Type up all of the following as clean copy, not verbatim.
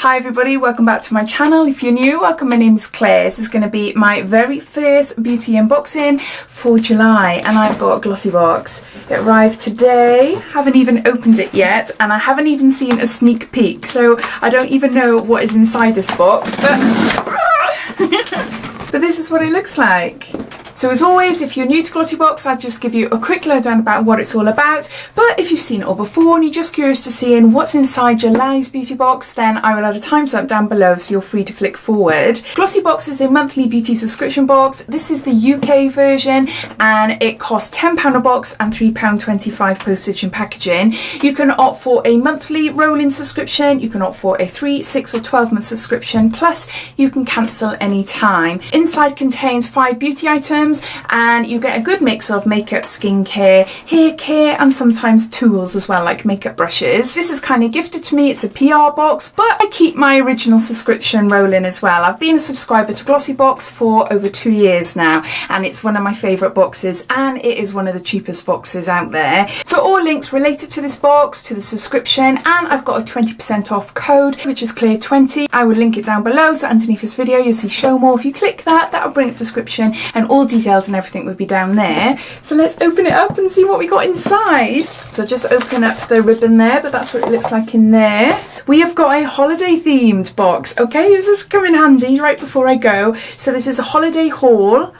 Hi everybody, welcome back to my channel. If you're new, welcome. My name is Claire. This is going to be my very first beauty unboxing for July, and I've got a Glossybox. It arrived today, haven't even opened it yet, and I haven't even seen a sneak peek, so I don't even know what is inside this box, but this is what it looks like. So as always, if you're new to Glossybox, I'll just give you a quick lowdown about what it's all about. But if you've seen it all before and you're just curious to see what's inside July's beauty box, then I will add a timestamp down below so you're free to flick forward. Glossybox is a monthly beauty subscription box. This is the UK version and it costs £10 a box and £3.25 postage and packaging. You can opt for a monthly rolling subscription, you can opt for a 3, 6 or 12-month subscription, plus you can cancel any time. Inside contains 5 beauty items, and you get a good mix of makeup, skincare, hair care, and sometimes tools as well, like makeup brushes. This is kind of gifted to me. It's a PR box, but I keep my original subscription rolling as well. I've been a subscriber to Glossybox for over 2 years now, and it's one of my favourite boxes, and it is one of the cheapest boxes out there. So all links related to this box, to the subscription, and I've got a 20% off code, which is Claire20. I will link it down below, so underneath this video you'll see show more. If you click that, that'll bring up description, and all details and everything would be down there. So let's open it up and see what we got inside. So just open up the ribbon there, but that's what it looks like in there. We have got a holiday themed box. Okay, this is come in handy right before I go. So this is a holiday haul.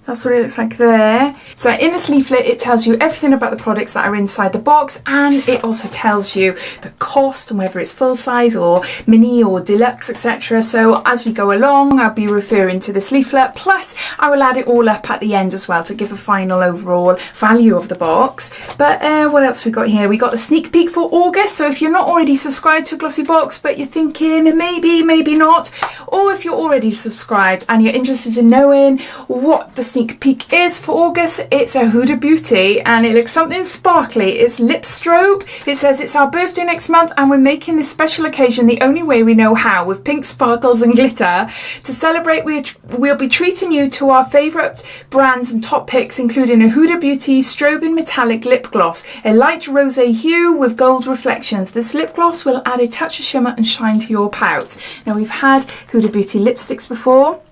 That's what it looks like there. So in this leaflet, it tells you everything about the products that are inside the box, and it also tells you the cost and whether it's full size or mini or deluxe, etc. So as we go along, I'll be referring to this leaflet, plus I will add it all up at the end as well to give a final overall value of the box. But what else we got here? We got the sneak peek for August. So if you're not already subscribed to Glossybox, but you're thinking maybe not, or if you're already subscribed and you're interested in knowing what the sneak peek is for August, it's a Huda Beauty, and it looks something sparkly. It's lip strobe. It says it's our birthday next month, and we're making this special occasion the only way we know how, with pink sparkles and glitter. To celebrate, we'll be treating you to our favourite brands and top picks, including a Huda Beauty strobing metallic lip gloss, a light rosé hue with gold reflections. This lip gloss will add a touch of shimmer and shine to your pout. Now, we've had Huda Beauty lipsticks before,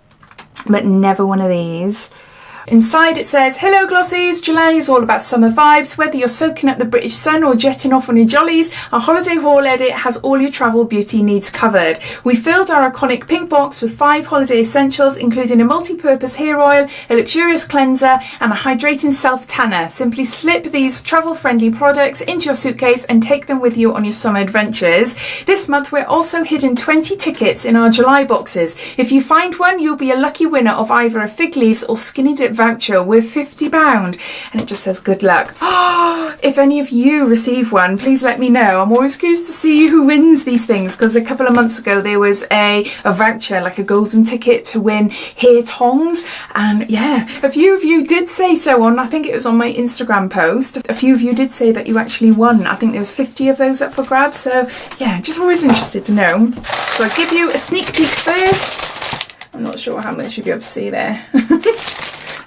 but never one of these. Inside it says, "Hello Glossies, July is all about summer vibes. Whether you're soaking up the British sun or jetting off on your jollies, our holiday haul edit has all your travel beauty needs covered. We filled our iconic pink box with 5 holiday essentials, including a multi-purpose hair oil, a luxurious cleanser, and a hydrating self-tanner. Simply slip these travel-friendly products into your suitcase and take them with you on your summer adventures. This month we're also hidden 20 tickets in our July boxes. If you find one, you'll be a lucky winner of either a fig leaves or skinny dip voucher worth £50, and it just says good luck. If any of you receive one, please let me know. I'm always curious to see who wins these things, because a couple of months ago there was a voucher, like a golden ticket to win hair tongs, and yeah, a few of you did say so on, I think it was on my Instagram post, a few of you did say that you actually won. I think there was 50 of those up for grabs, so yeah, just always interested to know. So I'll give you a sneak peek first. I'm not sure how much you'll be able to see there.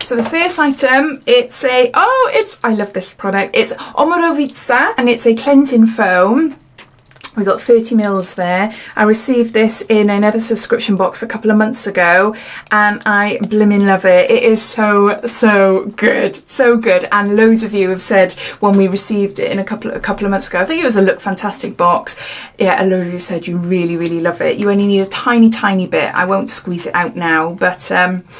So the first item, I love this product. It's Omorovitsa, and it's a cleansing foam. We got 30 mils there. I received this in another subscription box a couple of months ago, and I blimmin' love it. It is so good, so good. And loads of you have said when we received it in a couple of months ago, I think it was a Look Fantastic box. Yeah, a load of you said you really love it. You only need a tiny bit. I won't squeeze it out now, but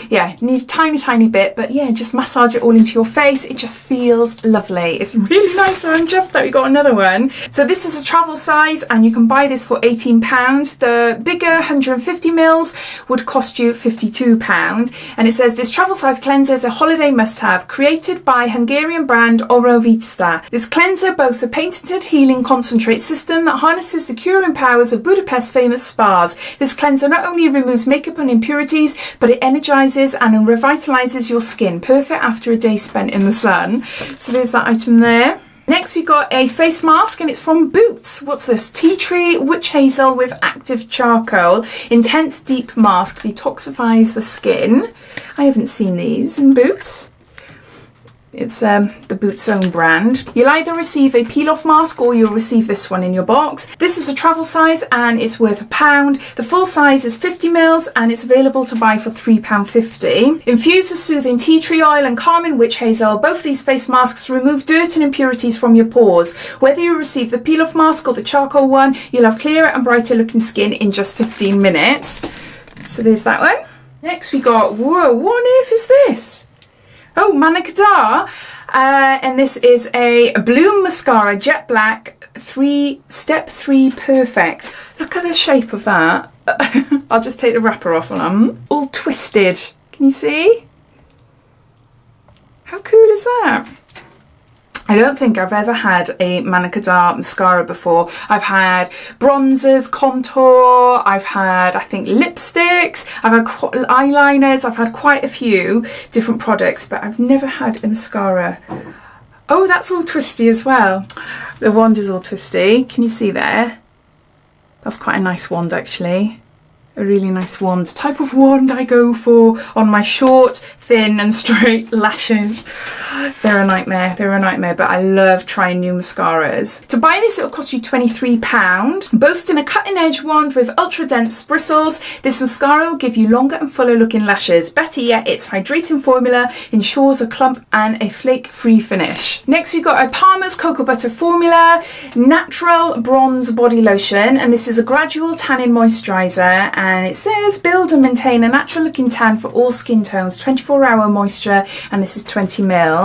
yeah, you need a tiny bit. But yeah, just massage it all into your face. It just feels lovely. It's really nice. So I'm chuffed that we got another one. So this is a travel size, and you can buy this for £18. The bigger 150 mils would cost you £52, and it says this travel size cleanser is a holiday must-have, created by Hungarian brand Omorovitsa. This cleanser boasts a patented healing concentrate system that harnesses the curing powers of Budapest's famous spas. This cleanser not only removes makeup and impurities, but it energizes and revitalizes your skin, perfect after a day spent in the sun. So there's that item there. Next we got a face mask, and it's from Boots. What's this? Tea tree witch hazel with active charcoal. Intense deep mask detoxifies the skin. I haven't seen these in Boots. It's the Boots own brand. You'll either receive a peel-off mask or you'll receive this one in your box. This is a travel size and it's worth £1. The full size is 50ml and it's available to buy for £3.50. Infused with soothing tea tree oil and calming witch hazel, both these face masks remove dirt and impurities from your pores. Whether you receive the peel-off mask or the charcoal one, you'll have clearer and brighter looking skin in just 15 minutes. So there's that one. Next we got, whoa, what on earth is this? Oh, Manakadar, and this is a Bloom Mascara Jet Black Step 3 Perfect. Look at the shape of that. I'll just take the wrapper off on them. All twisted. Can you see? How cool is that? I don't think I've ever had a Manakadar mascara before. I've had bronzers, contour, I've had, I think, lipsticks, I've had eyeliners, I've had quite a few different products, but I've never had a mascara. Oh, that's all twisty as well. The wand is all twisty. Can you see there? That's quite a nice wand, actually. A really nice wand. Type of wand I go for on my short, thin and straight lashes. They're a nightmare, but I love trying new mascaras. To buy this, it'll cost you £23. Boasting a cutting edge wand with ultra dense bristles, this mascara will give you longer and fuller looking lashes. Better yet, its hydrating formula ensures a clump and a flake free finish. Next we've got a Palmer's Cocoa Butter Formula Natural Bronze Body Lotion, and this is a Gradual Tanning Moisturiser, and it says build and maintain a natural looking tan for all skin tones, 24-hour moisture, and this is 20ml.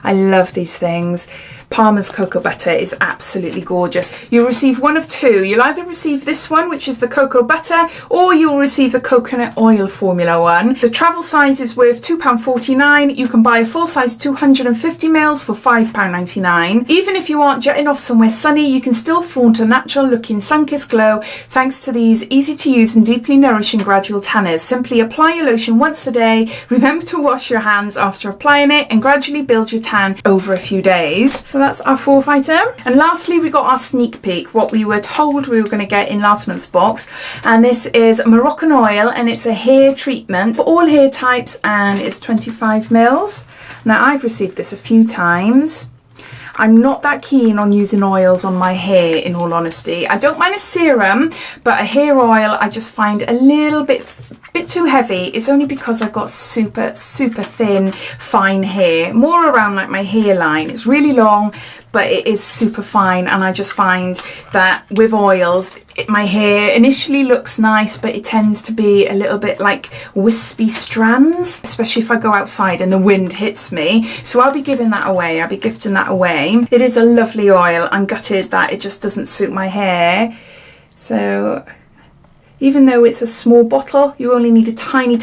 I love these things. Palmer's Cocoa Butter is absolutely gorgeous. You'll receive one of two. You'll either receive this one, which is the cocoa butter, or you'll receive the coconut oil formula one. The travel size is worth £2.49. You can buy a full size 250ml for £5.99. Even if you aren't jetting off somewhere sunny, you can still flaunt a natural looking sun-kissed glow thanks to these easy to use and deeply nourishing gradual tanners. Simply apply your lotion once a day. Remember to wash your hands after applying it and gradually build your tan over a few days. So that's our fourth item. And lastly, we got our sneak peek, what we were told we were going to get in last month's box. And this is Moroccan Oil, and it's a hair treatment for all hair types, and it's 25ml. Now I've received this a few times. I'm not that keen on using oils on my hair, in all honesty. I don't mind a serum, but a hair oil I just find a little bit too heavy. It's only because I've got super thin, fine hair, more around like my hairline. It's really long, but it is super fine, and I just find that with oils, my hair initially looks nice, but it tends to be a little bit like wispy strands, especially if I go outside and the wind hits me. So I'll be giving that away. I'll be gifting that away. It is a lovely oil. I'm gutted that it just doesn't suit my hair. So even though it's a small bottle, you only need a tiny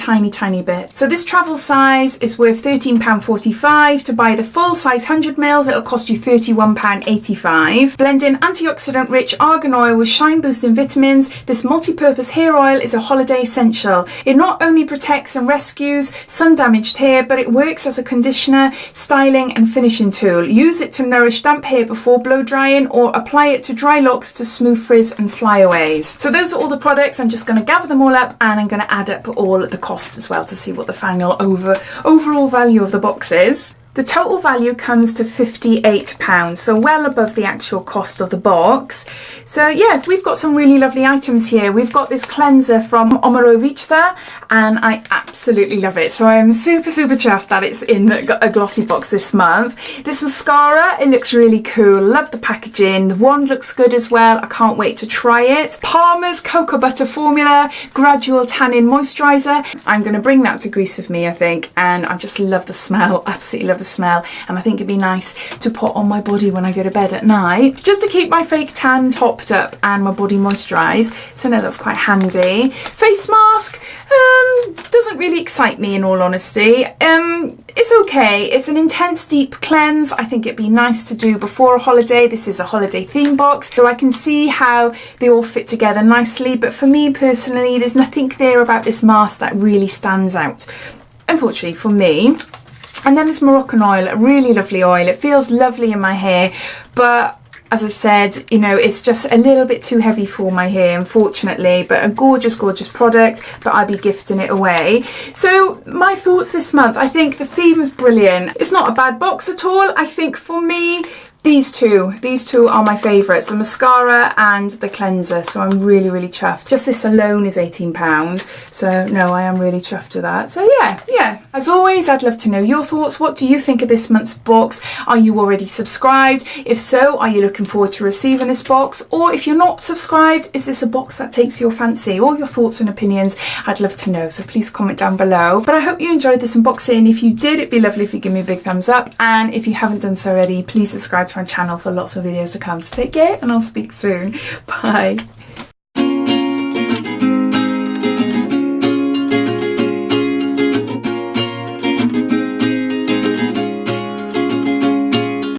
bit. So this travel size is worth £13.45. To buy the full size 100ml, it'll cost you £31.85. Blending antioxidant rich argan oil with shine boosting vitamins, this multi-purpose hair oil is a holiday essential. It not only protects and rescues sun damaged hair, but it works as a conditioner, styling and finishing tool. Use it to nourish damp hair before blow drying, or apply it to dry locks to smooth frizz and flyaways. So those are all the products. I'm just going to gather them all up, and I'm going to add up all the cost as well to see what the final overall value of the box is. The total value comes to £58, so well above the actual cost of the box. So yes, we've got some really lovely items here. We've got this cleanser from Omorovicza, and I absolutely love it. So I'm super chuffed that it's in a glossy box this month. This mascara, it looks really cool. Love the packaging. The wand looks good as well. I can't wait to try it. Palmer's Cocoa Butter Formula Gradual Tanning Moisturiser. I'm going to bring that to Greece with me, I think, and I just love the smell. Absolutely love the smell, and I think it'd be nice to put on my body when I go to bed at night, just to keep my fake tan topped up and my body moisturised. So no, that's quite handy. Face mask doesn't really excite me, in all honesty. It's okay. It's an intense deep cleanse. I think it'd be nice to do before a holiday. This is a holiday theme box, so I can see how they all fit together nicely, but for me personally, there's nothing there about this mask that really stands out, unfortunately for me. And then this Moroccan oil, a really lovely oil. It feels lovely in my hair, but as I said, you know, it's just a little bit too heavy for my hair, unfortunately, but a gorgeous, gorgeous product, but I'll be gifting it away. So my thoughts this month, I think the theme was brilliant. It's not a bad box at all. I think for me, these two are my favourites, the mascara and the cleanser, so I'm really, really chuffed. Just this alone is £18, so no, I am really chuffed with that. So yeah, as always, I'd love to know your thoughts. What do you think of this month's box? Are you already subscribed? If so, are you looking forward to receiving this box? Or if you're not subscribed, is this a box that takes your fancy? All your thoughts and opinions, I'd love to know, so please comment down below. But I hope you enjoyed this unboxing. If you did, it'd be lovely if you give me a big thumbs up, and if you haven't done so already, please subscribe to my channel for lots of videos to come. So take care, and I'll speak soon. Bye.